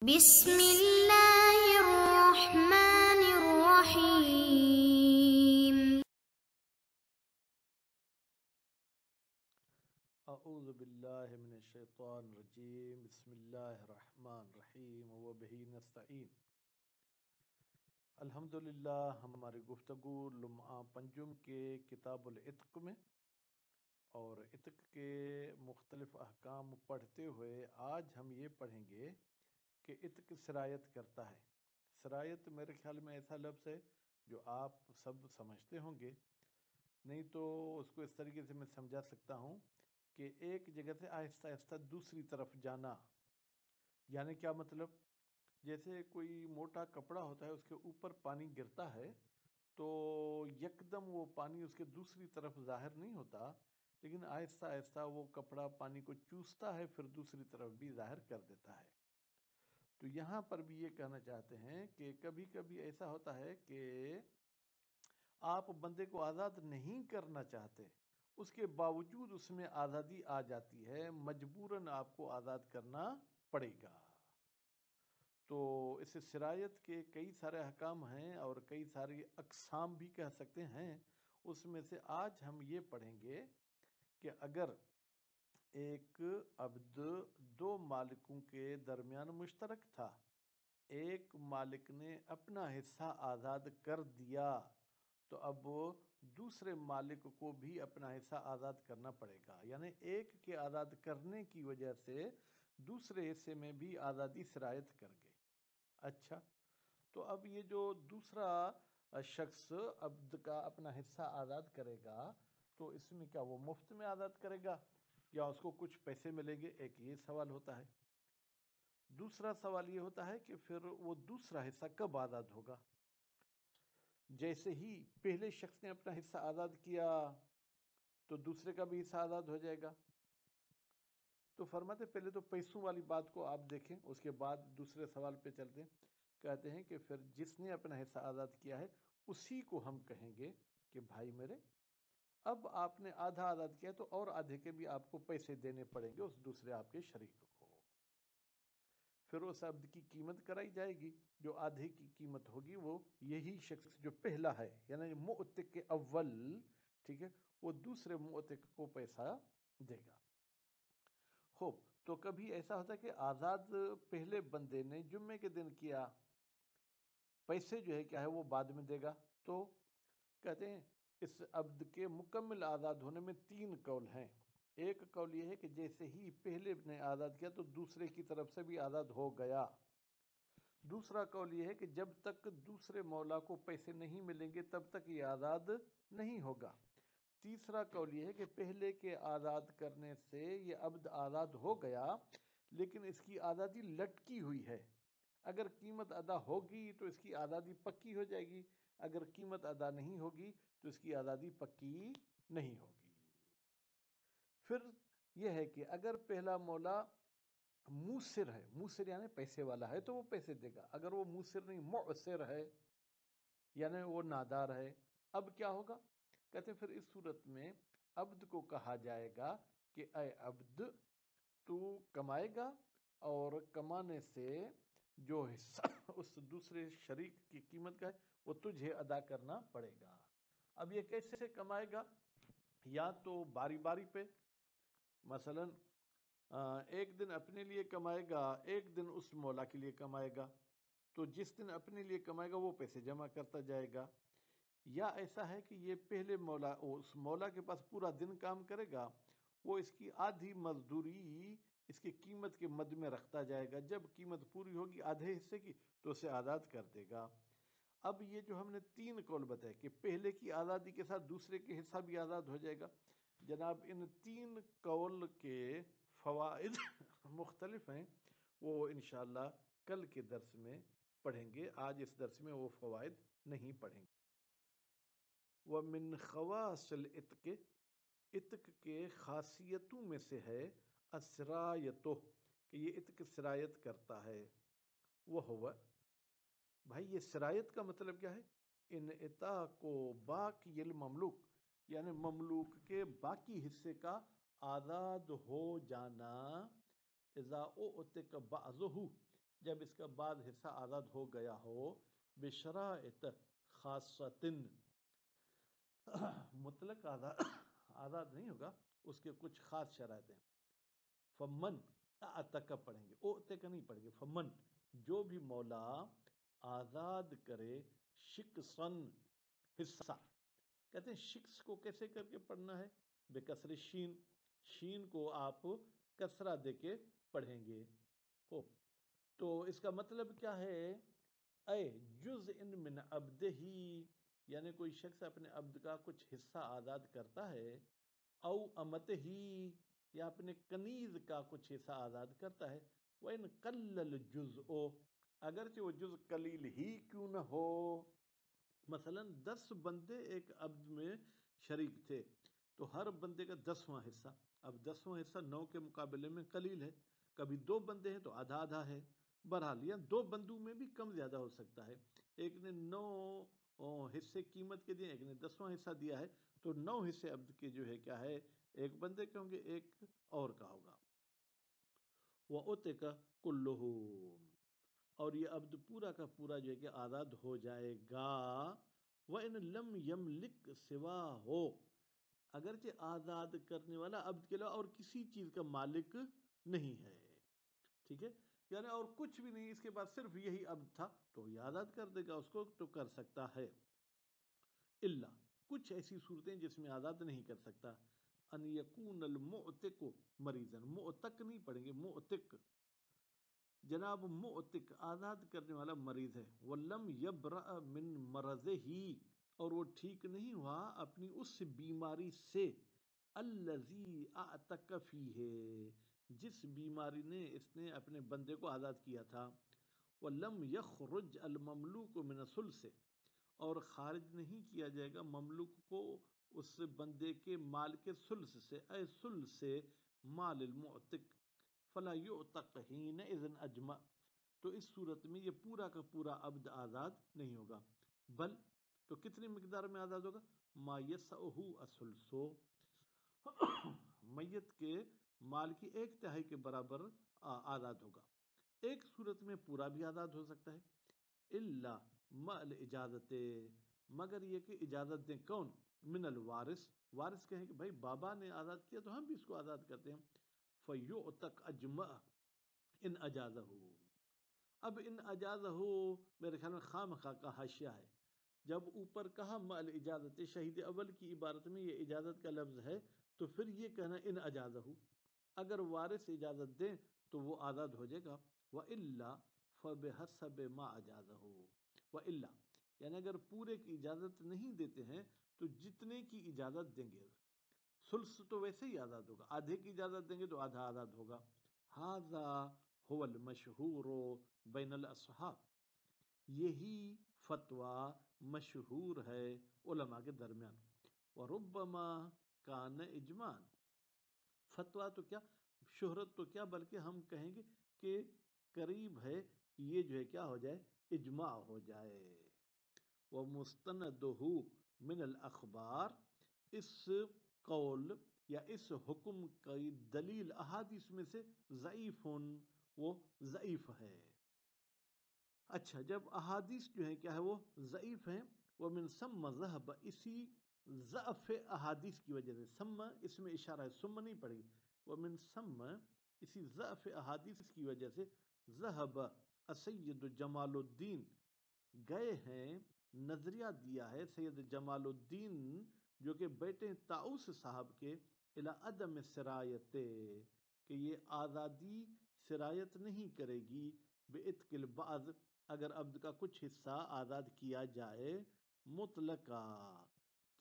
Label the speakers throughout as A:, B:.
A: بسم اللہ الرحمن الرحیم۔
B: اعوذ باللہ من الشیطان الرجیم، بسم اللہ الرحمن الرحیم وبہ نستعین۔ الحمدللہ، ہماری گفتگو لمعہ پنجم کے کتاب العتق میں اور عتق کے مختلف احکام پڑھتے ہوئے آج ہم یہ پڑھیں گے کہ عتق سرایت کرتا ہے۔ سرایت میرے خیال میں ایسا لفظ ہے جو آپ سب سمجھتے ہوں گے، نہیں تو اس کو اس طریقے سے میں سمجھا سکتا ہوں کہ ایک جگہ سے آہستہ آہستہ دوسری طرف جانا۔ یعنی کیا مطلب؟ جیسے کوئی موٹا کپڑا ہوتا ہے، اس کے اوپر پانی گرتا ہے تو یکدم وہ پانی اس کے دوسری طرف ظاہر نہیں ہوتا، لیکن آہستہ آہستہ وہ کپڑا پانی کو چوستا ہے، پھر دوسری طرف بھی ظاہر کر دیتا ہے۔ تو یہاں پر بھی یہ کہنا چاہتے ہیں کہ کبھی کبھی ایسا ہوتا ہے کہ آپ بندے کو آزاد نہیں کرنا چاہتے، اس کے باوجود اس میں آزادی آ جاتی ہے، مجبوراً آپ کو آزاد کرنا پڑے گا۔ تو اس سرایت کے کئی سارے احکام ہیں اور کئی ساری اقسام بھی کہہ سکتے ہیں۔ اس میں سے آج ہم یہ پڑھیں گے کہ اگر ایک عبد دو مالکوں کے درمیان مشترک تھا، ایک مالک نے اپنا حصہ آزاد کر دیا تو اب دوسرے مالک کو بھی اپنا حصہ آزاد کرنا پڑے گا، یعنی ایک کے آزاد کرنے کی وجہ سے دوسرے حصے میں بھی آزادی سرایت کر گئے۔ اچھا، تو اب یہ جو دوسرا شخص عبد کا اپنا حصہ آزاد کرے گا تو اس میں کیا وہ مفت میں آزاد کرے گا یا اس کو کچھ پیسے ملیں گے؟ ایک یہ سوال ہوتا ہے۔ دوسرا سوال یہ ہوتا ہے کہ پھر وہ دوسرا حصہ کب آزاد ہوگا؟ جیسے ہی پہلے شخص نے اپنا حصہ آزاد کیا تو دوسرے کا بھی حصہ آزاد ہو جائے گا۔ تو فرماتے پہلے تو پیسوں والی بات کو آپ دیکھیں، اس کے بعد دوسرے سوال پہ چلتے ہیں۔ کہتے ہیں کہ پھر جس نے اپنا حصہ آزاد کیا ہے اسی کو ہم کہیں گے کہ بھائی میرے، اب آپ نے آدھا آزاد کیا تو اور آدھے کے بھی آپ کو پیسے دینے پڑیں گے اس دوسرے آپ کے شریک کو۔ پھر اس عبد کی قیمت کرائی جائے گی، جو آدھے کی قیمت ہوگی وہ یہی شخص جو پہلا ہے، یعنی معتق کے اول، ٹھیک ہے، وہ دوسرے معتق کو پیسہ دے گا۔ خوب، تو کبھی ایسا ہوتا ہے کہ آزاد پہلے بندے نے جمعے کے دن کیا، پیسے جو ہے کیا ہے وہ بعد میں دے گا۔ تو کہتے ہیں اس عبد کے مکمل آزاد ہونے میں تین قول ہیں۔ ایک قول یہ ہے کہ جیسے ہی پہلے نے آزاد کیا تو دوسرے کی طرف سے بھی آزاد ہو گیا۔ دوسرا قول یہ ہے کہ جب تک دوسرے مولا کو پیسے نہیں ملیں گے تب تک یہ آزاد نہیں ہوگا۔ تیسرا قول یہ ہے کہ پہلے کے آزاد کرنے سے یہ عبد آزاد ہو گیا، لیکن اس کی آزادی لٹکی ہوئی ہے۔ اگر قیمت ادا ہوگی تو اس کی آزادی پکی ہو جائے گی، اگر قیمت ادا نہیں ہوگی تو اس کی آزادی پکی نہیں ہوگی۔ پھر یہ ہے کہ اگر پہلا مولا موسر ہے، موسر یعنی پیسے والا ہے تو وہ پیسے دے گا، اگر وہ موسر نہیں معسر ہے یعنی وہ نادار ہے، اب کیا ہوگا؟ کہتے ہیں پھر اس صورت میں عبد کو کہا جائے گا کہ اے عبد، تو کمائے گا اور کمانے سے جو حصہ اس دوسرے شریک کی قیمت کا ہے وہ تجھے ادا کرنا پڑے گا۔ اب یہ کیسے کمائے گا؟ یا تو باری باری پہ، مثلا ایک دن اپنے لیے کمائے گا، ایک دن اس مولا کے لیے کمائے گا، تو جس دن اپنے لیے کمائے گا وہ پیسے جمع کرتا جائے گا۔ یا ایسا ہے کہ یہ پہلے مولا اس مولا کے پاس پورا دن کام کرے گا، وہ اس کی آدھی مزدوری اس کی قیمت کے مد میں رکھتا جائے گا، جب قیمت پوری ہوگی آدھے حصے کی تو اسے آزاد کر دے گا۔ اب یہ جو ہم نے تین قول بتائے کہ پہلے کی آزادی کے ساتھ دوسرے کے حصہ بھی آزاد ہو جائے گا، جناب ان تین قول کے فوائد مختلف ہیں، وہ انشاءاللہ کل کے درس میں پڑھیں گے، آج اس درس میں وہ فوائد نہیں پڑھیں گے۔ وَمِنْ خَوَاصِ الْعِتْقِ، عتق کے خاصیتوں میں سے ہے اسرایتہ، کہ یہ عتق سرایت کرتا ہے۔ وَهُوَ، بھائی یہ سرایت کا مطلب کیا ہے؟ انعطاق باقی المملوک، یعنی مملوک کے باقی حصے کا آزاد ہو جانا، اذا اعتق بعضہ، جب اس کا بعد حصہ آزاد ہو گیا ہو بشرائط خاصتن، مطلق آزاد نہیں ہوگا، اس کے کچھ خاص شرائط ہیں. فمن اعتق پڑھیں گے، اوتق نہیں پڑھیں گے. فمن جو بھی مولا آزاد کرے شکسن حصہ. کہتے ہیں شکس کو کیسے کر کے پڑھنا ہے؟ بے کسر شین، شین کو آپ کسرہ دے کے پڑھیں گے. تو اس کا مطلب کیا ہے؟ اے جزء من عبدہ، یعنی کوئی شخص اپنے عبد کا کچھ حصہ آزاد کرتا ہے، او امتہ، یا اپنے کنیز کا کچھ حصہ آزاد کرتا ہے. وَإِنْ قَلَّ الْجُزْءُ، اگرچہ وہ جز قلیل ہی کیوں نہ ہو. مثلا 10 بندے ایک عبد میں شریک تھے، تو ہر بندے کا 10واں حصہ. اب 10واں حصہ 9 کے مقابلے میں قلیل ہے. کبھی 2 بندے ہیں تو آدھا آدھا ہے. بہرحال یا 2 بندوں میں بھی کم زیادہ ہو سکتا ہے. ایک نے 9 حصے قیمت کے دیے، ایک نے 10واں حصہ دیا ہے، تو 9 حصے عبد کے جو ہے کیا ہے، ایک بندے کے ہوں گے، ایک اور کا ہوگا. وَأُتِقَ كُلُّهُ، اور یہ عبد پورا کا پورا جو ہے کہ آزاد ہو جائے گا. وَإِنْ لَمْ يَمْلِكْ سِوَاهُ، اگرچہ آزاد کرنے والا عبد کے علاوہ اور کسی چیز کا مالک نہیں ہے. ٹھیک ہے، یعنی اور کچھ بھی نہیں، اس کے بعد صرف یہی عبد تھا تو یہ آزاد کر دے گا اس کو، تو کر سکتا ہے. اللہ، کچھ ایسی صورتیں جس میں آزاد نہیں کر سکتا. ان یکون المعتق مریضا، معتق نہیں پڑھیں گے، معتق. جناب معتق آزاد کرنے والا مریض ہے. ولم یبرأ من مرضہ، اور وہ ٹھیک نہیں ہوا اپنی اس بیماری سے. الذی اعتق فیہ، جس بیماری نے اس نے اپنے بندے کو آزاد کیا تھا. وَلَمْ يَخْرُجْ الْمَمْلُوكُ مِنَ الثُّلْثِ، اور خارج نہیں کیا جائے گا مملوک کو اس بندے کے مال کے ثلث سے، اے ثلث سے مال المعتق. فَلَا يُعْتَقْ حِينَئِذٍ أَجْمَعَ، تو اس صورت میں یہ پورا کا پورا عبد آزاد نہیں ہوگا. بل، تو کتنی مقدار میں آزاد ہوگا؟ مَا يَسْعُهُ الثُّلْثُ، میت کے مال کی 1/3 کے برابر آزاد ہوگا. ایک صورت میں پورا بھی آزاد ہو سکتا ہے. الا مع الاجازت، مگر یہ کہ اجازت دیں. کون؟ من الوارث، وارث کہیں کہ بھائی بابا نے آزاد کیا تو ہم بھی اس کو آزاد کرتے ہیں. فیعتق اجمع ان اجازہ. اب ان اجازہ میرے خیال میں خامخواہ کا حاشیہ ہے. جب اوپر کہا مع الاجازت، شہید اول کی عبارت میں یہ اجازت کا لفظ ہے، تو پھر یہ کہنا ان اجازہ، اگر وارث اجازت دیں تو وہ آزاد ہو جائے گا. وَإِلَّا فَبِحَسَبِ مَا أَجَازَهُ، وَإِلَّا، یعنی اگر پورے کی اجازت نہیں دیتے ہیں تو جتنے کی اجازت دیں گے. ثلث تو ویسے ہی آزاد ہوگا، آدھے کی اجازت دیں گے تو آدھا آزاد ہوگا. هذا هو المشہور بین الاصحاب، یہی فتویٰ مشہور ہے علماء کے درمیان. وربما کان اجماعا، فتویٰ تو کیا، شہرت تو کیا، بلکہ ہم کہیں گے کہ قریب ہے یہ جو ہے کیا ہو جائے، اجماع ہو جائے. وَمُسْتَنَدُهُ مِنَ الْأَخْبَارِ، اس قول یا اس حکم کی دلیل احادیث میں سے ضعیف، وہ ضعیف ہے. اچھا، جب احادیث جو ہیں کیا ہے وہ ضعیف ہیں، وَمِن ثم ذهب، اسی ضعف احادیث کی وجہ سے، ثم اس میں اشارہ ہے، ثم نہیں پڑھی. وَمِن ثم، اسی ضعف احادیث کی وجہ سے، ذهب السید جمال الدین، گئے ہیں، نظریہ دیا ہے سید جمال الدین جو کہ بیٹے ہیں طاؤس صاحب کے، الی عدم سرایت، کہ یہ آزادی سرایت نہیں کرے گی. بعتق البعض، اگر عبد کا کچھ حصہ آزاد کیا جائے، مطلقا،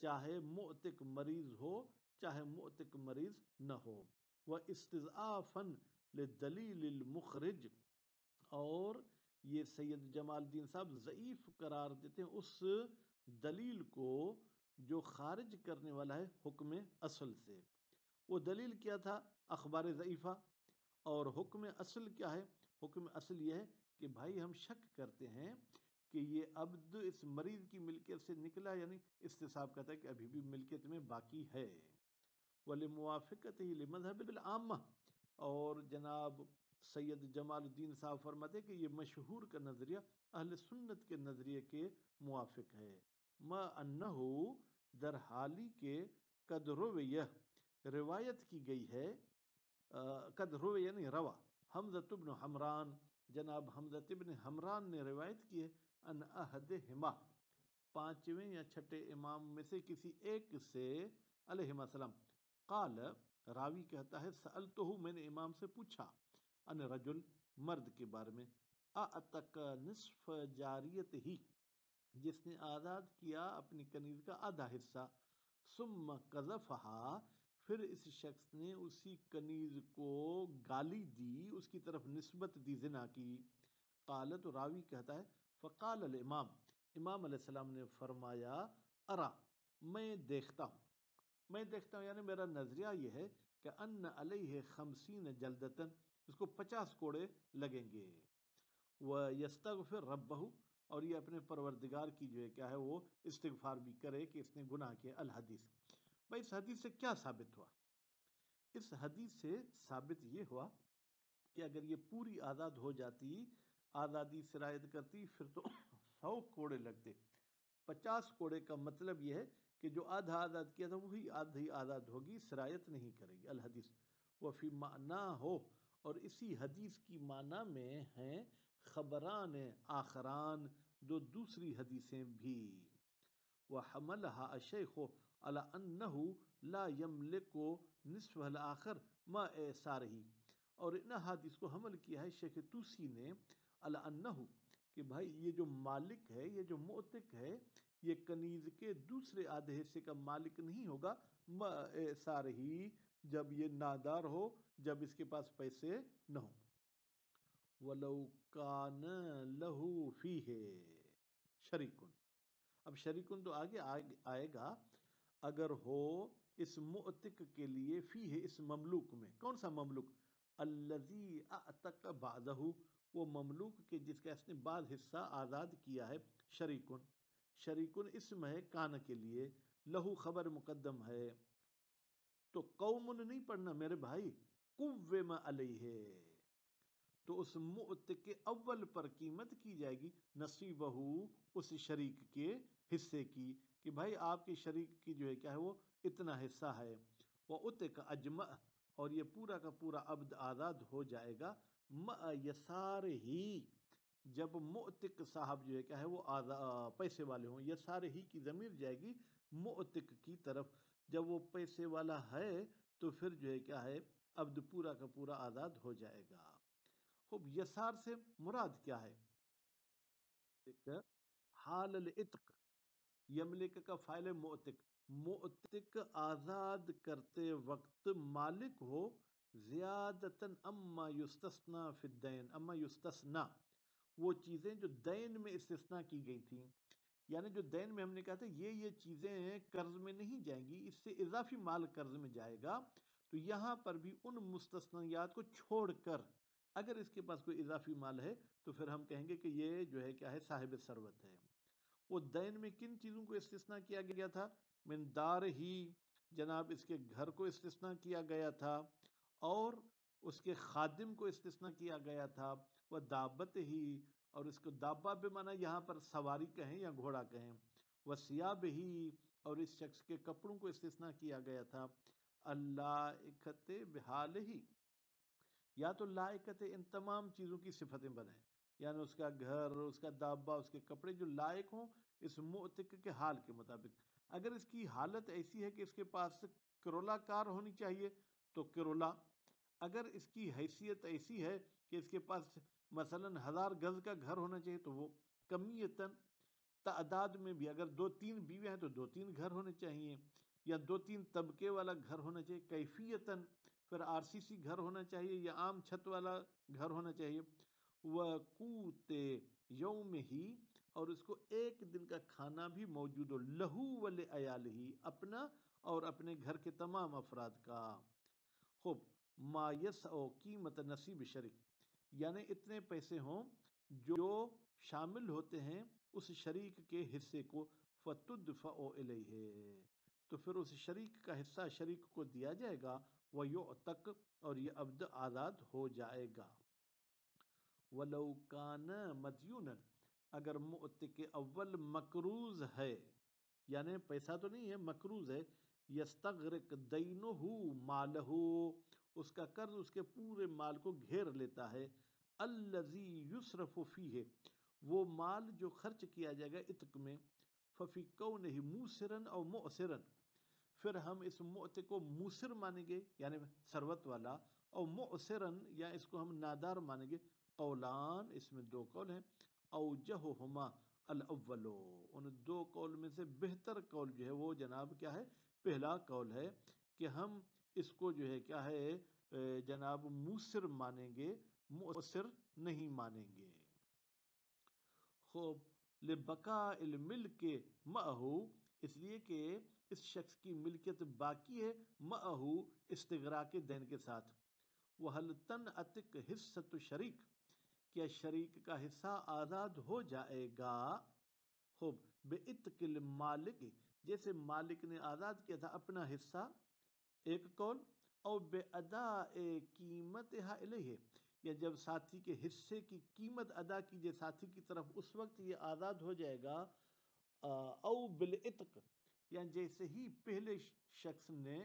B: چاہے معتق مریض ہو چاہے معتق مریض نہ ہو. واستضعافا للدلیل المخرج، اور یہ سید جمال الدین صاحب ضعیف قرار دیتے ہیں اس دلیل کو جو خارج کرنے والا ہے حکم اصل سے. وہ دلیل کیا تھا؟ اخبار ضعیفہ. اور حکم اصل کیا ہے؟ حکم اصل یہ ہے کہ بھائی ہم شک کرتے ہیں کہ یہ عبد اس مریض کی ملکیت سے نکلا، یعنی استصحاب کہتا ہے کہ ابھی بھی ملکیت میں باقی ہے. وَلِمُوَافِقَتِهِ لِمَذْهَبِ الْعَامَّةِ، اور جناب سید جمال الدین صاحب فرماتے کہ یہ مشہور کا نظریہ اہل سنت کے نظریے کے موافق ہے، ما انہو در حالی کے قد رویہ روایت کی گئی ہے، قد رویہ یعنی روا حمزہ بن حمران، جناب حمزہ بن حمران نے روایت کی ہے، ان احدہما پانچویں یا چھٹے امام میں سے کسی ایک سے علیہ السلام، قال راوی کہتا ہے سألتہو میں نے امام سے پوچھا، ان رجل مرد کے بارے میں، اعتق نصف جاریت ہی جس نے آزاد کیا اپنی کنیز کا آدھا حصہ، ثم قذفہا پھر اس شخص نے اسی کنیز کو گالی دی، اس کی طرف نسبت دی، زنا کی، قالت راوی کہتا ہے فقال الامام امام علیہ السلام نے فرمایا ارا میں دیکھتا ہوں یعنی میرا نظریہ یہ ہے کہ ان علیہ 50 جلدتن اس کو 50 کوڑے لگیں گے، وَيَسْتَغْفِرْ رَبَّهُ اور یہ اپنے پروردگار کی جو ہے کیا ہے وہ استغفار بھی کرے کہ اس نے گناہ کیا۔ الحدیث، بھائی اس حدیث سے کیا ثابت ہوا؟ اس حدیث سے ثابت یہ ہوا کہ اگر یہ پوری آزاد ہو جاتی، آزادی سرایت کرتی، پھر تو 100 کوڑے لگتے۔ 50 کوڑے کا مطلب یہ ہے کہ جو آدھا آزاد کیا تھا وہی آدھی آزاد ہوگی، سرایت نہیں کرے گی۔ الحدیث وفی معنی ہو اور اسی حدیث کی معنی میں ہیں خبران آخران دو دوسری حدیثیں بھی، وحملها الشیخ علی انہ لا یملک نصف الآخر ما ایسارہ اور ان حدیث کو حمل کیا ہے شیخ توسی نے علی انہ کہ بھائی یہ جو مالک ہے، یہ جو معتق ہے، یہ کنیز کے دوسرے آدھے حصے کا مالک نہیں ہوگا ما ایسارہ جب یہ نادار ہو، جب اس کے پاس پیسے نہ ہوں۔ وَلَوْ كَانَ لَهُ فِيهِ شَرِيكٌ اب شریکن تو آگے آئے گا، اگر ہو اس معتق کے لیے فیہ اس مملوک میں، کون سا مملوک؟ الذی اعتق بعضہ وہ مملوک کے جس کا اس نے بعض حصہ آزاد کیا ہے، شریکن اسم ہے کان کے لیے، لہو خبر مقدم ہے، تو قوم نہیں پڑھنا میرے بھائی، قوم علیہ تو اس معتق کے اول پر قیمت کی جائے گی، نصیبہ اس شریک کے حصے کی، کہ بھائی آپ کے شریک کی جو ہے کیا ہے وہ اتنا حصہ ہے، وہ عتق اجمع اور یہ پورا کا پورا عبد آزاد ہو جائے گا، مع یسار ہی جب معتق صاحب جو ہے کیا ہے وہ پیسے والے ہوں، یسار ہی کی ضمیر جائے گی معتق کی طرف، جب وہ پیسے والا ہے تو پھر جو ہے کیا ہے عبد پورا کا پورا آزاد ہو جائے گا۔ خوب یسار سے مراد کیا ہے؟ حال العتق، یملک کا فاعل معتق آزاد کرتے وقت مالک ہو، زیادتاً اما یستثنا فی الدین، اما یستثنا وہ چیزیں جو دین میں استثنا کی گئی تھیں، یعنی جو دین میں ہم نے کہا تھا یہ چیزیں قرض میں نہیں جائیں گی، اس سے اضافی مال قرض میں جائے گا، تو یہاں پر بھی ان مستثنیات کو چھوڑ کر اگر اس کے پاس کوئی اضافی مال ہے تو پھر ہم کہیں گے کہ یہ جو ہے کیا ہے صاحب ثروت ہے۔ وہ دین میں کن چیزوں کو استثناء کیا گیا تھا؟ من دار ہی جناب اس کے گھر کو استثناء کیا گیا تھا، اور اس کے خادم کو استثناء کیا گیا تھا، وہ دابت ہی اور اس کو دابہ بے معنی یہاں پر سواری کہیں یا گھوڑا کہیں، وہ سیاب ہی اور اس شخص کے کپڑوں کو استثناء کیا گیا تھا، اللائقت بحال ہی یا تو لائقت ان تمام چیزوں کی صفتیں بنائیں، یعنی اس کا گھر، اس کا دابہ، اس کے کپڑے جو لائق ہوں اس معتق کے حال کے مطابق۔ اگر اس کی حالت ایسی ہے کہ اس کے پاس کرولا کار ہونی چاہیے تو کرولا، اگر اس کی حیثیت ایسی ہے کہ اس کے پاس مثلا 1000 گز کا گھر ہونا چاہیے تو وہ کمیتاً، تعداد میں بھی اگر 2-3 بیوے ہیں تو 2-3 گھر ہونے چاہیے، یا 2-3 طبقے والا گھر ہونا چاہیے، کیفیتاً پھر RCC گھر ہونا چاہیے یا عام چھت والا گھر ہونا چاہیے، وقوت یوم ہی اور اس کو ایک دن کا کھانا بھی موجود ہو، لہو ولعیالہ اپنا اور اپنے گھر کے تمام افراد کا۔ خوب ما یسع قیمت نصیب شریک یعنی اتنے پیسے ہوں جو شامل ہوتے ہیں اس شریک کے حصے کو، فتدفع الیہ تو پھر اس شریک کا حصہ شریک کو دیا جائے گا، ویعتق اور یہ عبد آزاد ہو جائے گا۔ ولو کان مدیونا، اگر معتق اول مقروض ہے، یعنی پیسہ تو نہیں ہے، مقروض ہے، یستغرق دینہ مالہ، اس کا قرض اس کے پورے مال کو گھیر لیتا ہے، الذی یصرف فیہ، وہ مال جو خرچ کیا جائے گا عتق میں، ففی کونہ موسرا او معسرا، پھر ہم اس معتق کو موسر مانیں گے یعنی ثروت والا، اور معسرن یا اس کو ہم نادار مانیں گے، قولان، اس میں دو قول ہیں، اوجہہما الاول، ان دو قول میں سے بہتر قول جو ہے وہ جناب کیا ہے، پہلا قول ہے کہ ہم اس کو جو ہے کیا ہے جناب موسر مانیں گے، مؤسر نہیں مانیں گے۔ خوب، لبقاء الملک معہو، اس لیے کہ اس شخص کی ملکیت باقی ہے، معہو استغراق دین کے ساتھ، وحل تنعتق حصۃ شریک، کیا شریک کا حصہ آزاد ہو جائے گا، خوب، بعتق المالک، جیسے مالک نے آزاد کیا تھا اپنا حصہ، ایک قول، اور بے ادا قیمتہ الیہ، یا جب ساتھی کے حصے کی قیمت ادا کیجیے ساتھی کی طرف، اس وقت یہ آزاد ہو جائے گا، او بالعتق، یا جیسے ہی پہلے شخص نے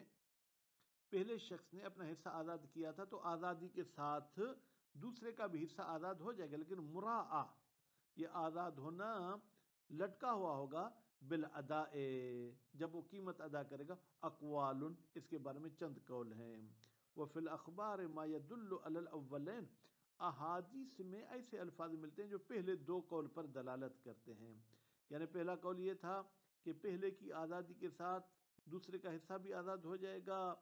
B: اپنا حصہ آزاد کیا تھا تو آزادی کے ساتھ دوسرے کا بھی حصہ آزاد ہو جائے گا، لیکن مراعا، یہ آزاد ہونا لٹکا ہوا ہوگا، بالادا، جب وہ قیمت ادا کرے گا، اقوال، اس کے بارے میں چند قول ہیں، وفی الاخبار ما يدل علی الاولین، احادیث میں ایسے الفاظ ملتے ہیں جو پہلے دو قول پر دلالت کرتے ہیں، یعنی پہلا قول یہ تھا کہ پہلے کی آزادی کے ساتھ دوسرے کا حصہ بھی آزاد ہو جائے گا،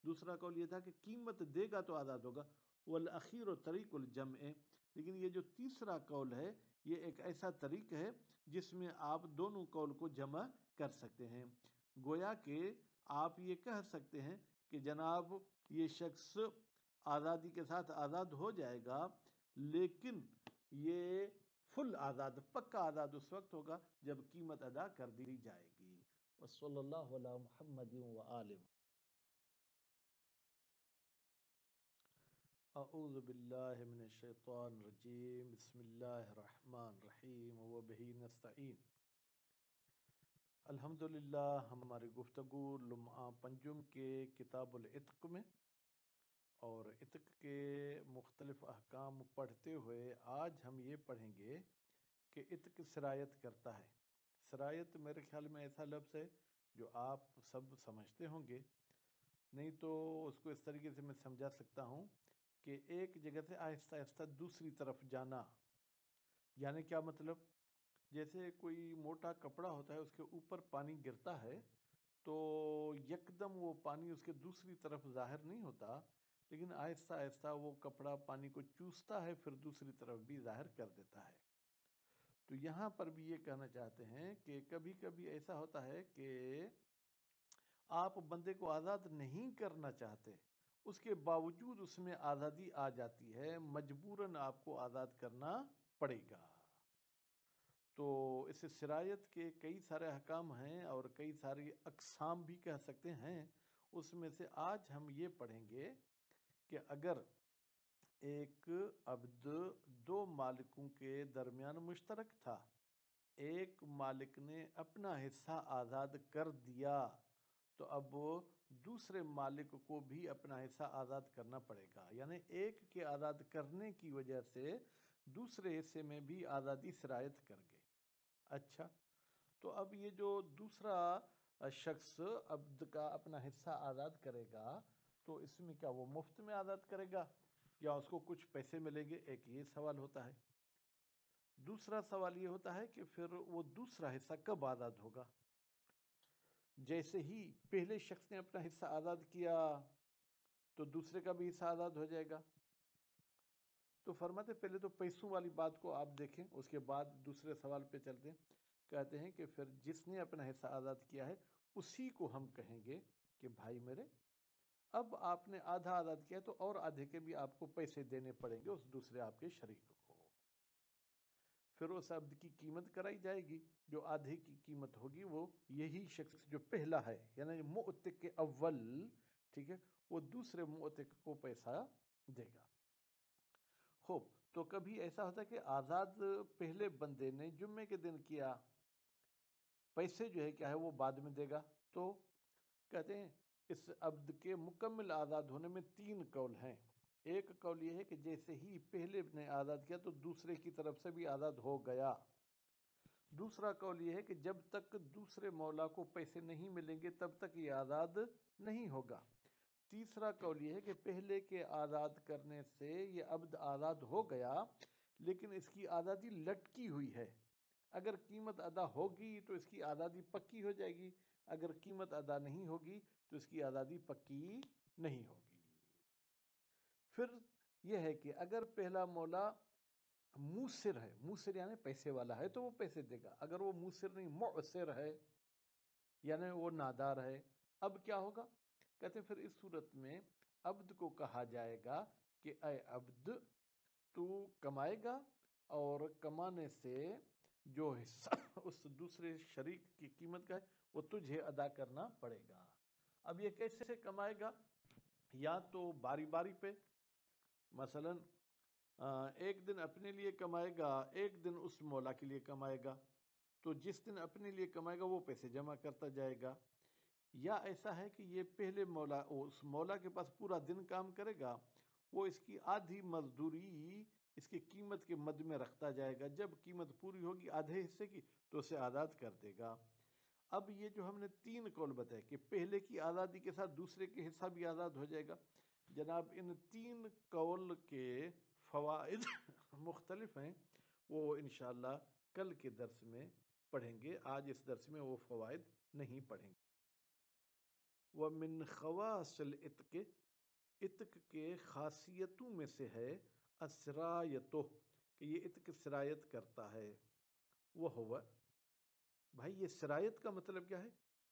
B: دوسرا قول یہ تھا کہ قیمت دے گا تو آزاد ہوگا، والاخیر طریق الجمع، لیکن یہ جو تیسرا قول ہے یہ ایک ایسا طریق ہے جس میں آپ دونوں قول کو جمع کر سکتے ہیں، گویا کہ آپ یہ کہہ سکتے ہیں کہ جناب یہ شخص آزادی کے ساتھ آزاد ہو جائے گا، لیکن یہ فل آزاد، پکا آزاد اس وقت ہوگا جب قیمت ادا کر دی جائے گی۔ وصلی اللہ علی محمد وآلہ۔ اعوذ باللہ من الشیطان الرجیم، بسم اللہ الرحمن الرحیم، وبہ نستعین۔ الحمدللہ، ہماری گفتگو لمعہ پنجم کے کتاب العتق میں، اور عتق کے مختلف احکام پڑھتے ہوئے آج ہم یہ پڑھیں گے کہ عتق سرایت کرتا ہے۔ سرایت میرے خیال میں ایسا لفظ ہے جو آپ سب سمجھتے ہوں گے، نہیں تو اس کو اس طریقے سے میں سمجھا سکتا ہوں کہ ایک جگہ سے آہستہ آہستہ دوسری طرف جانا، یعنی کیا مطلب، جیسے کوئی موٹا کپڑا ہوتا ہے اس کے اوپر پانی گرتا ہے تو یکدم وہ پانی اس کے دوسری طرف ظاہر نہیں ہوتا، لیکن آہستہ آہستہ وہ کپڑا پانی کو چوستا ہے، پھر دوسری طرف بھی ظاہر کر دیتا ہے۔ تو یہاں پر بھی یہ کہنا چاہتے ہیں کہ کبھی کبھی ایسا ہوتا ہے کہ آپ بندے کو آزاد نہیں کرنا چاہتے، اس کے باوجود اس میں آزادی آ جاتی ہے، مجبوراً آپ کو آزاد کرنا پڑے گا۔ تو اس سرایت کے کئی سارے احکام ہیں اور کئی ساری اقسام بھی کہہ سکتے ہیں، اس میں سے آج ہم یہ پڑھیں گے کہ اگر ایک عبد دو مالکوں کے درمیان مشترک تھا، ایک مالک نے اپنا حصہ آزاد کر دیا تو اب دوسرے مالک کو بھی اپنا حصہ آزاد کرنا پڑے گا، یعنی ایک کے آزاد کرنے کی وجہ سے دوسرے حصے میں بھی آزادی سرایت کر گئے۔ اچھا، تو اب یہ جو دوسرا شخص عبد کا اپنا حصہ آزاد کرے گا تو اس میں کیا وہ مفت میں آزاد کرے گا یا اس کو کچھ پیسے ملیں گے، ایک یہ سوال ہوتا ہے۔ دوسرا سوال یہ ہوتا ہے کہ پھر وہ دوسرا حصہ کب آزاد ہوگا؟ جیسے ہی پہلے شخص نے اپنا حصہ آزاد کیا تو دوسرے کا بھی حصہ آزاد ہو جائے گا۔ تو فرماتے پہلے تو پیسوں والی بات کو آپ دیکھیں، اس کے بعد دوسرے سوال پہ چلتے ہیں۔ کہتے ہیں کہ پھر جس نے اپنا حصہ آزاد کیا ہے اسی کو ہم کہیں گے کہ بھائی میرے، اب آپ نے آدھا آزاد کیا تو اور آدھے کے بھی آپ کو پیسے دینے پڑیں گے اس دوسرے آپ کے شریک کو۔ پھر اس عبد کی قیمت کرائی جائے گی، جو آدھے کی قیمت ہوگی وہ یہی شخص جو پہلا ہے یعنی معتق اول، ٹھیک ہے، وہ دوسرے معتق کو پیسہ دے گا۔ خوب، تو کبھی ایسا ہوتا ہے کہ آزاد پہلے بندے نے جمعے کے دن کیا، پیسے جو ہے کیا ہے وہ بعد میں دے گا. تو کہتے ہیں اس عبد کے مکمل آزاد ہونے میں 3 قول ہیں. ایک قول یہ ہے کہ جیسے ہی پہلے نے آزاد کیا تو دوسرے کی طرف سے بھی آزاد ہو گیا. دوسرا قول یہ ہے کہ جب تک دوسرے مولا کو پیسے نہیں ملیں گے تب تک یہ آزاد نہیں ہوگا. تیسرا قول یہ ہے کہ پہلے کے آزاد کرنے سے یہ عبد آزاد ہو گیا لیکن اس کی آزادی لٹکی ہوئی ہے. اگر قیمت ادا ہوگی تو اس کی آزادی پکی ہو جائے گی، اگر قیمت ادا نہیں ہوگی تو اس کی آزادی پکی نہیں ہوگی. پھر یہ ہے کہ اگر پہلا مولا موسر ہے، موسر یعنی پیسے والا ہے تو وہ پیسے دے گا. اگر وہ موسر نہیں معسر ہے یعنی وہ نادار ہے، اب کیا ہوگا؟ کہتے ہیں پھر اس صورت میں عبد کو کہا جائے گا کہ اے عبد تو کمائے گا اور کمانے سے جو حصہ اس دوسرے شریک کی قیمت کا ہے وہ تجھے ادا کرنا پڑے گا. اب یہ کیسے کمائے گا؟ یا تو باری باری پہ، مثلا ایک دن اپنے لیے کمائے گا، ایک دن اس مولا کے لیے کمائے گا، تو جس دن اپنے لیے کمائے گا وہ پیسے جمع کرتا جائے گا. یا ایسا ہے کہ یہ پہلے مولا اس مولا کے پاس پورا دن کام کرے گا، وہ اس کی آدھی مزدوری اس کی قیمت کے مد میں رکھتا جائے گا، جب قیمت پوری ہوگی آدھے حصے کی تو اسے آزاد کر دے گا. اب یہ جو ہم نے 3 قول بتائے کہ پہلے کی آزادی کے ساتھ دوسرے کے حصہ بھی آزاد ہو جائے گا. جناب ان 3 قول کے فوائد مختلف ہیں، وہ انشاءاللہ کل کے درس میں پڑھیں گے، آج اس درس میں وہ فوائد نہیں پڑھیں گے. وَمِنْ خَوَاصِ الْعِتْقِ، عتق کے خاصیتوں میں سے ہے اسرایتو کہ یہ عتق سرایت کرتا ہے. وہ ہوا بھائی یہ سرایت کا مطلب کیا ہے؟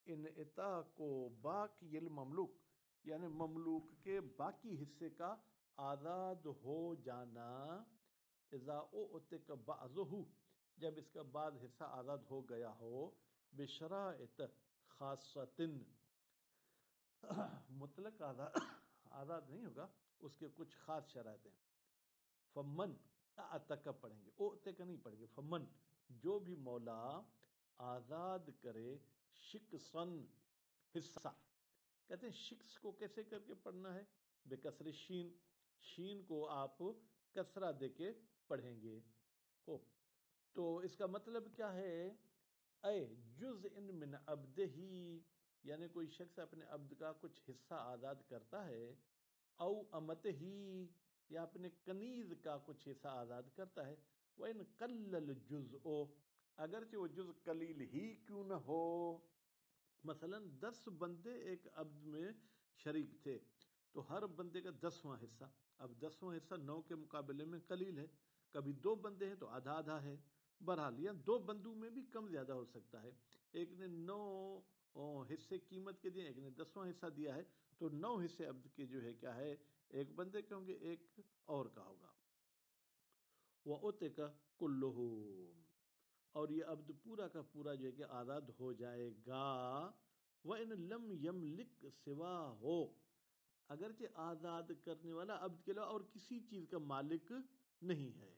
B: ان عطا کو باقی المملوک یعنی مملوک کے باقی حصے کا آزاد ہو جانا. اذا اعتق بعضہ جب اس کا بعض حصہ آزاد ہو گیا ہو، بشرائط خاصۃ مطلق آزاد نہیں ہوگا، اس کے کچھ خاص شرائط ہیں. فمن اعتق پڑھیں گے، اعتق نہیں پڑھیں گے. فمن جو بھی مولا آزاد کرے شکسن حصہ. کہتے ہیں شکس کو کیسے کر کے پڑھنا ہے؟ بے کسر شین، شین کو آپ کسرہ دے کے پڑھیں گے. تو اس کا مطلب کیا ہے؟ اے جزء من عبدہی یعنی کوئی شخص اپنے عبد کا کچھ حصہ آزاد کرتا ہے، او امتہی یا اپنے کنیز کا کچھ حصہ آزاد کرتا ہے. وَإِن قَلَّ الْجُزْءُ اگرچہ وہ جز قلیل ہی کیوں نہ ہو. مثلا 10 بندے ایک عبد میں شریک تھے تو ہر بندے کا 10واں حصہ. اب 10واں حصہ 9 کے مقابلے میں قلیل ہے. کبھی 2 بندے ہیں تو آدھا آدھا ہے. بہرحال یا 2 بندوں میں بھی کم زیادہ ہو سکتا ہے. ایک نے 9 حصے قیمت کے دیے، ایک نے 10واں حصہ دیا ہے، تو 9 حصے عبد کے جو ہے کیا ہے ایک بندے کے ہوں گے، ایک اور کا ہوگا. وَأُتِقَ كُلُّهُ اور یہ عبد پورا کا پورا جو ہے کہ آزاد ہو جائے گا. وَإِن لَمْ يَمْلِكْ سِوَاهُ اگرچہ آزاد کرنے والا عبد کے علاوہ اور کسی چیز کا مالک نہیں ہے.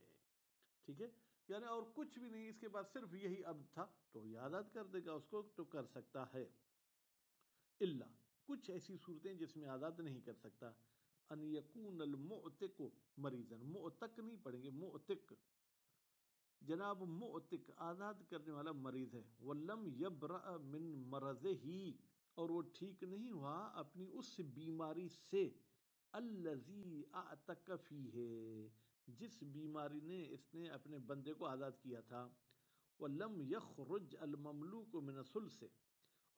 B: ٹھیک ہے، یعنی اور کچھ بھی نہیں، اس کے بعد صرف یہی عبد تھا تو یہ آزاد کر دے گا، اس کو تو کر سکتا ہے. الا کچھ ایسی صورتیں جس میں آزاد نہیں کر سکتا. ان یکون المعتق مریضا، معتق نہیں پڑھیں گے، معتق. جناب معتق آزاد کرنے والا مریض ہے. ولم یبرأ من مرضہ اور وہ ٹھیک نہیں ہوا اپنی اس بیماری سے. الذی اعتق فیہ جس بیماری نے اس نے اپنے بندے کو آزاد کیا تھا. ولم یخرج المملوک من الثلث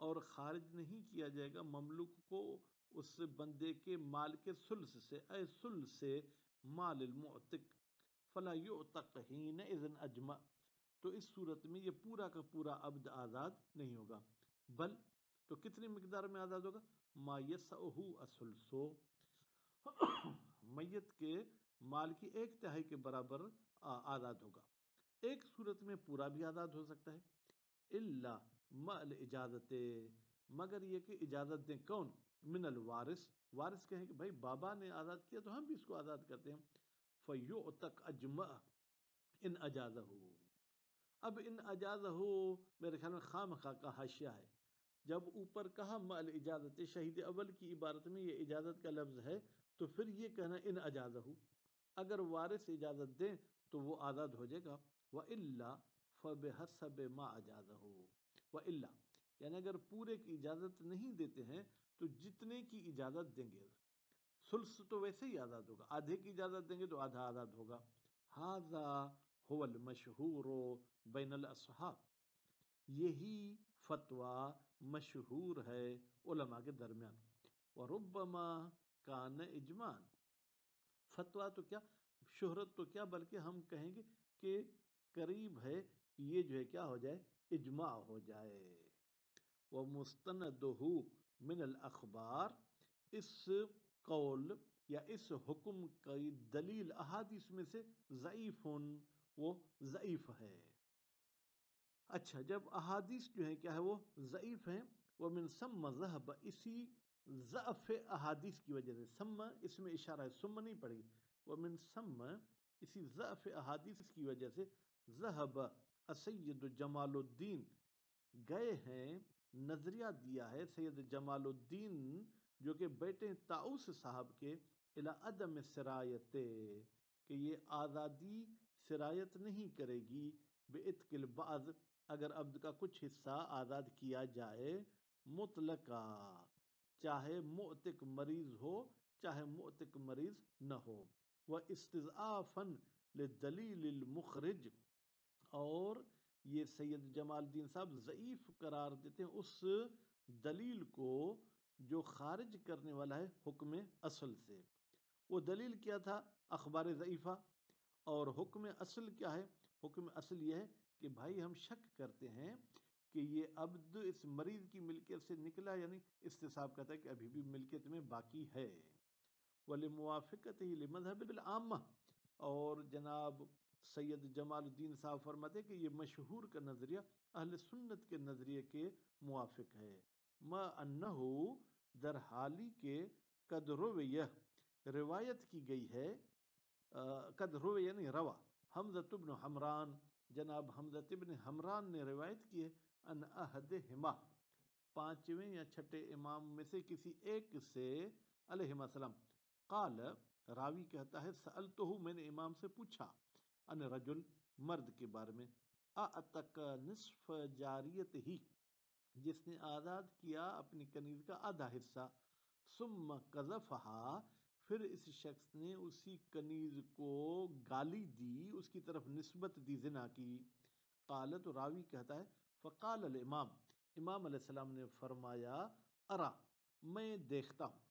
B: اور خارج نہیں کیا جائے گا مملوک کو اس بندے کے مال کے ثلث سے، اے ثلث سے مال المعتق. فلا یعتق حینئذ اجمع تو اس صورت میں یہ پورا کا پورا عبد آزاد نہیں ہوگا، بل تو کتنی مقدار میں آزاد ہوگا؟ ما یسعہ الثلث میت کے مال کی 1/3 کے برابر آزاد ہوگا. ایک صورت میں پورا بھی آزاد ہو سکتا ہے. الا مع الاجازت مگر یہ کہ اجازت دیں کون؟ من الوارث وارث کہیں کہ بھائی بابا نے آزاد کیا تو ہم بھی اس کو آزاد کرتے ہیں. فَيُعْتَقْ أَجْمَعَ ان اجازہ. اب ان اجازہ میرے خیال میں خامخواہ کا حاشیہ ہے. جب اوپر کہا مال اجازت شہید اول کی عبارت میں یہ اجازت کا لفظ ہے تو پھر یہ کہنا ان اجازہ، اگر وارث اجازت دیں تو وہ آزاد ہو جائے گا. وَإِلَّا فَبِحَسَبِ مَا أَجَازَهُ. وَإِلَّا یعنی اگر پورے کی اجازت نہیں دیتے ہیں تو جتنے کی اجازت دیں گے. ثلث تو ویسے ہی آزاد ہوگا، آدھے کی اجازت دیں گے تو آدھا آزاد ہوگا. ھذا هو المشہور بین الاصحاب. یہی فتویٰ مشہور ہے علماء کے درمیان. وربما کان اجماع. فتویٰ تو کیا، شہرت تو کیا، بلکہ ہم کہیں گے کہ قریب ہے کہ یہ جو ہے کیا ہو جائے، اجماع ہو جائے. ومستندہ من الاخبار. اس قول یا اس حکم کی دلیل احادیث میں سے ضعیف، وہ ضعیف ہے. اچھا، جب احادیث جو ہیں کیا ہے وہ ضعیف ہیں، ومن ثم ذهب، اسی ضعف احادیث کی وجہ سے، ثم اس میں اشارہ ہے، ثم نہیں پڑھی، ومن ثم اسی ضعف احادیث کی وجہ سے، ذهب السید جمال الدین، گئے ہیں، نظریہ دیا ہے سید جمال الدین جو کہ بیٹے طاؤس صاحب کے، الی عدم سرایت، کہ یہ آزادی سرایت نہیں کرے گی، بعتق البعض، اگر عبد کا کچھ حصہ آزاد کیا جائے، مطلقہ، چاہے معتق مریض ہو چاہے معتق مریض نہ ہو. واستضعافاً للدلیل المخرج، اور یہ سید جمال الدین صاحب ضعیف قرار دیتے ہیں اس دلیل کو جو خارج کرنے والا ہے حکم اصل سے. وہ دلیل کیا تھا؟ اخبار ضعیفہ. اور حکم اصل کیا ہے؟ حکم اصل یہ ہے کہ بھائی ہم شک کرتے ہیں کہ یہ عبد اس مریض کی ملکیت سے نکلا، یعنی استصحاب کہتا ہے کہ ابھی بھی ملکیت میں باقی ہے. وَلِمُوَافِقَتِهِ لِمَذْهَبِ الْعَامَّةِ، اور جناب سید جمال الدین صاحب فرماتے کہ یہ مشہور کا نظریہ اہل سنت کے نظریے کے موافق ہے. ما انہو، در حالی کے، قد رویہ، روایت کی گئی ہے، قد رویہ یعنی روا، حمزہ بن حمران، جناب حمزہ بن حمران نے روایت کی ہے، ان احدہما، پانچویں یا چھٹے امام میں سے کسی ایک سے، علیہ السلام، قال، راوی کہتا ہے، سألتہ، میں نے امام سے پوچھا، ان رجل، مرد کے بارے میں، اعتق نصف جاریت ہی، جس نے آزاد کیا اپنی کنیز کا آدھا حصہ، ثم قذفہا، پھر اس شخص نے اسی کنیز کو گالی دی، اس کی طرف نسبت دی، زنا کی. قال، تو راوی کہتا ہے، فقال الامام، امام علیہ السلام نے فرمایا، ارا، میں دیکھتا ہوں،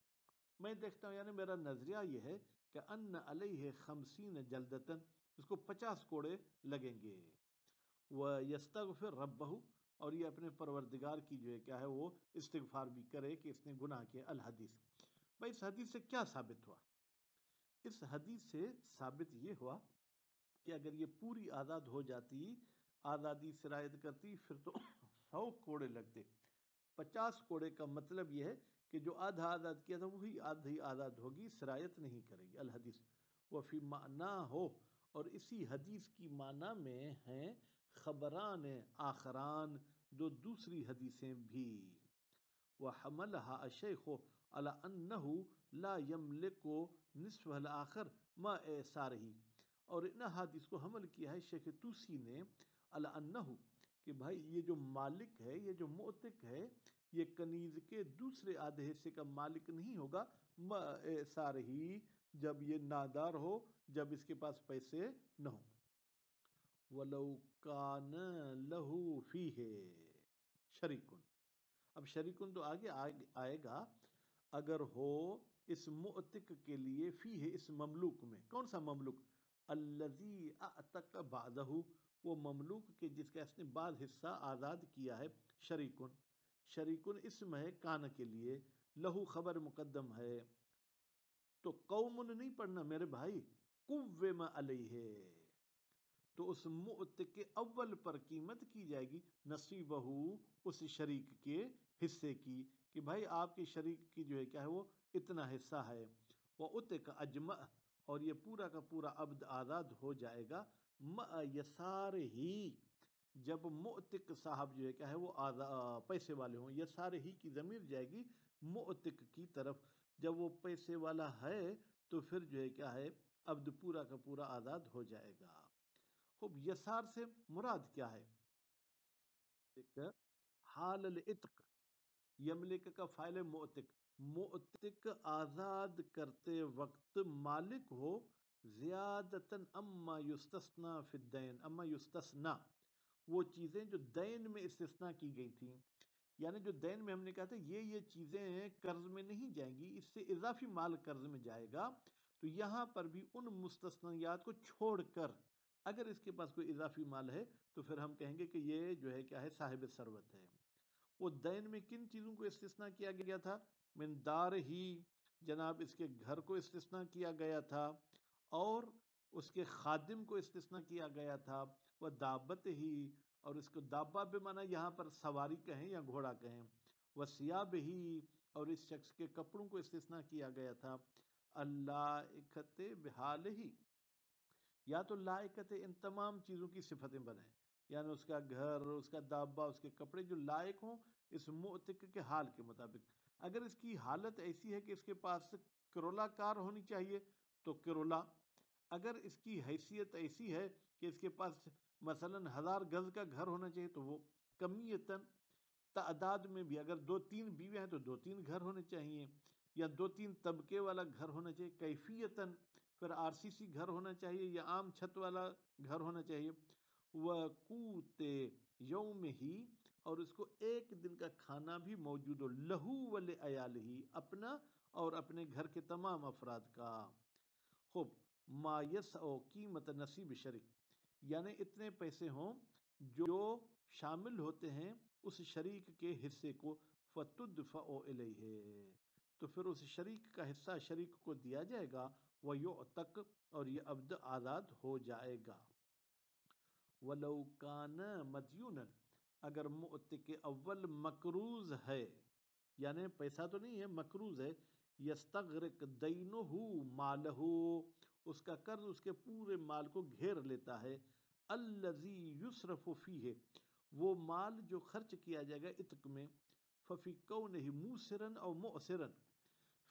B: میں دیکھتا ہوں، یعنی میرا نظریہ یہ ہے کہ ان علیہ 50 جلدتن، اس کو 50 کوڑے لگیں گے. وَيَسْتَغْفِرْ رَبَّهُ، اور یہ اپنے پروردگار کی جو ہے کیا ہے وہ استغفار بھی کرے کہ اس نے گناہ کیا. الحدیث. بھائی اس حدیث سے کیا ثابت ہوا؟ اس حدیث سے ثابت یہ ہوا کہ اگر یہ پوری آزاد ہو جاتی، آزادی سرایت کرتی، پھر تو 100 کوڑے لگتے. 50 کوڑے کا مطلب یہ ہے کہ جو آدھا آزاد کیا تھا وہی آدھی آزاد ہوگی، سرایت نہیں کرے گی. الحدیث. وفی معنی ہو، اور اسی حدیث کی معنی میں ہیں خبران آخران، دو دوسری حدیثیں بھی. وحملها الشیخ علی انہ لا یملک نصف الآخر ما ایسارہ، اور ان حدیث کو حمل کیا ہے شیخ توسی نے، علی انہ، کہ بھائی یہ جو مالک ہے، یہ جو معتق ہے، یہ کنیز کے دوسرے آدھے حصے کا مالک نہیں ہوگا، ما ایسارہ، جب یہ نادار ہو، جب اس کے پاس پیسے نہ ہوں. وَلَوْ كَانَ لَهُ فِيهِ شَرِيكٌ، اب شریکن تو آگے آئے گا، اگر ہو اس معتق کے لیے، فیہ، اس مملوک میں. کون سا مملوک؟ الذی اعتق بعضہ، وہ مملوک کے جس کا اس نے بعض حصہ آزاد کیا ہے. شریکن، شریکن اسم ہے کان کے لیے، لہو خبر مقدم ہے، تو قومن نہیں پڑھنا میرے بھائی، قوم علیہ، تو اس معتق کے اول پر قیمت کی جائے گی، نصیبہ، اس شریک کے حصے کی، کہ بھائی آپ کے شریک کی جو ہے کیا ہے وہ اتنا حصہ ہے. وَأُتِقَ أَجْمَعَ، اور یہ پورا کا پورا عبد آزاد ہو جائے گا مع یسار ہی، جب معتق صاحب جو ہے کیا ہے وہ پیسے والے ہوں. یسار ہی کی ضمیر جائے گی معتق کی طرف. جب وہ پیسے والا ہے تو پھر جو ہے کیا ہے عبد پورا کا پورا آزاد ہو جائے گا. خوب، یسار سے مراد کیا ہے؟ حال العتق، یملک کا فاعل معتق. معتق آزاد کرتے وقت مالک ہو زیادتاً اما یستثنا فی الدین، اما یستثنا وہ چیزیں جو دین میں استثنا کی گئی تھیں. یعنی جو دین میں ہم نے کہا تھا یہ چیزیں قرض میں نہیں جائیں گی، اس سے اضافی مال قرض میں جائے گا. تو یہاں پر بھی ان مستثنیات کو چھوڑ کر اگر اس کے پاس کوئی اضافی مال ہے تو پھر ہم کہیں گے کہ یہ جو ہے کیا ہے صاحب ثروت ہے. وہ دین میں کن چیزوں کو استثناء کیا گیا تھا؟ من دار ہی، جناب اس کے گھر کو استثناء کیا گیا تھا، اور اس کے خادم کو استثناء کیا گیا تھا. وہ دابت ہی، اور اس کو دابہ بے معنی یہاں پر سواری کہیں یا گھوڑا کہیں. وہ سیاب ہی، اور اس شخص کے کپڑوں کو استثناء کیا گیا تھا. اللہ بحال ہی، یا تو لائقت ان تمام چیزوں کی صفتیں بنائیں، یعنی اس کا گھر، اس کا دابہ، اس کے کپڑے جو لائق ہوں اس معتق کے حال کے مطابق. اگر اس کی حالت ایسی ہے کہ اس کے پاس کرولا کار ہونی چاہیے تو کرولا. اگر اس کی حیثیت ایسی ہے کہ اس کے پاس مثلا 1000 گز کا گھر ہونا چاہیے تو وہ کمیتاً. تعداد میں بھی اگر 2-3 بیوے ہیں تو 2-3 گھر ہونے چاہیے، یا 2-3 طبقے والا گھر ہونا چاہیے. کیفیتاً پھر RCC گھر ہونا چاہیے یا عام چھت والا گھر ہونا چاہیے. وقوت یوم ہی، اور اس کو ایک دن کا کھانا بھی موجود ہو. لہو ولعیال ہی، اپنا اور اپنے گھر کے تمام افراد کا. خوب، ما یسع قیمت نصیب شریک، یعنی اتنے پیسے ہوں جو شامل ہوتے ہیں اس شریک کے حصے کو. فتدفع الیہ، تو پھر اس شریک کا حصہ شریک کو دیا جائے گا. ویعتق، اور یہ عبد آزاد ہو جائے گا. ولو کان مدیونا، اگر معتق اول مقروض ہے، یعنی پیسہ تو نہیں ہے مقروض ہے. یستغرق دینہ مالہ، اس کا قرض اس کے پورے مال کو گھیر لیتا ہے. الذی یصرف فیہ، وہ مال جو خرچ کیا جائے گا عتق میں. ففی کونہ موسرا او معسرا،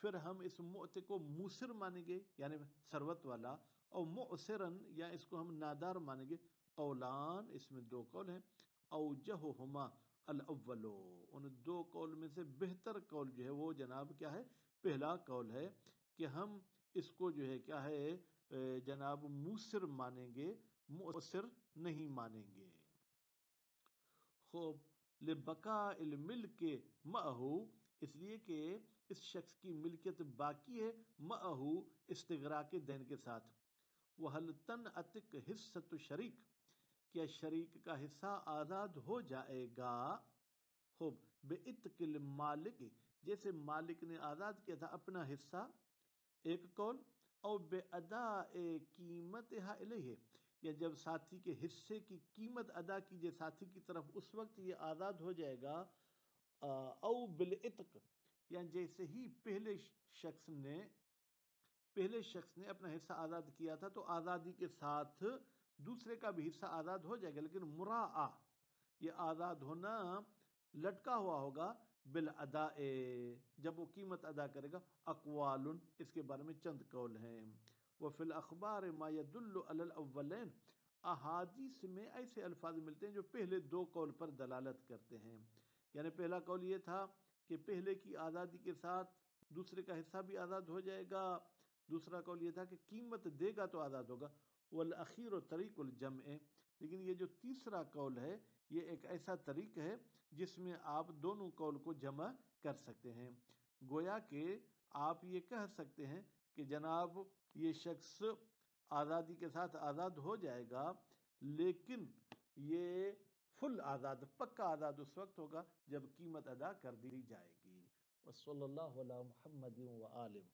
B: پھر ہم اس معتق کو موسر مانیں گے یعنی ثروت والا، اور معسرن یا اس کو ہم نادار مانیں گے. قولان، اس میں 2 قول ہیں. اوجہہما الاول، ان 2 قول میں سے بہتر قول جو ہے وہ جناب کیا ہے پہلا قول ہے کہ ہم اس کو جو ہے کیا ہے جناب موسر مانیں گے، معسر نہیں مانیں گے. خوب، لبقاء الملک معہو، اس لیے کہ اس شخص کی ملکیت باقی ہے معہو استغراق دین کے ساتھ. وَهَلْ تَنْعَتِقْ حِصَّةُ شریک، کیا شریک کا حصہ آزاد ہو جائے گا؟ خوب، بِعِتْقِ الْمَالِکِ، جیسے مالک نے آزاد کیا تھا اپنا حصہ، ایک قول. اور بِأَدَاءِ قِیمَتِهَا إِلَیْهِ، یا جب ساتھی کے حصے کی قیمت ادا کیجیے ساتھی کی طرف اس وقت یہ آزاد ہو جائے گا. او بالعتق، یا جیسے ہی پہلے شخص نے اپنا حصہ آزاد کیا تھا تو آزادی کے ساتھ دوسرے کا بھی حصہ آزاد ہو جائے گا، لیکن مراعا، یہ آزاد ہونا لٹکا ہوا ہوگا بالادا، جب وہ قیمت ادا کرے گا. اقوال، اس کے بارے میں چند قول ہیں. وفی الاخبار ما يدل علی الاولین، احادیث میں ایسے الفاظ ملتے ہیں جو پہلے 2 قول پر دلالت کرتے ہیں. یعنی پہلا قول یہ تھا کہ پہلے کی آزادی کے ساتھ دوسرے کا حصہ بھی آزاد ہو جائے گا. دوسرا قول یہ تھا کہ قیمت دے گا تو آزاد ہوگا. والاخیر طریق الجمع، لیکن یہ جو تیسرا قول ہے یہ ایک ایسا طریق ہے جس میں آپ دونوں قول کو جمع کر سکتے ہیں. گویا کہ آپ یہ کہہ سکتے ہیں کہ جناب یہ شخص آزادی کے ساتھ آزاد ہو جائے گا، لیکن یہ فل آزاد، پکا آزاد اس وقت ہوگا جب قیمت ادا کر دی جائے گی. وصلی اللہ علی محمد و آلہ.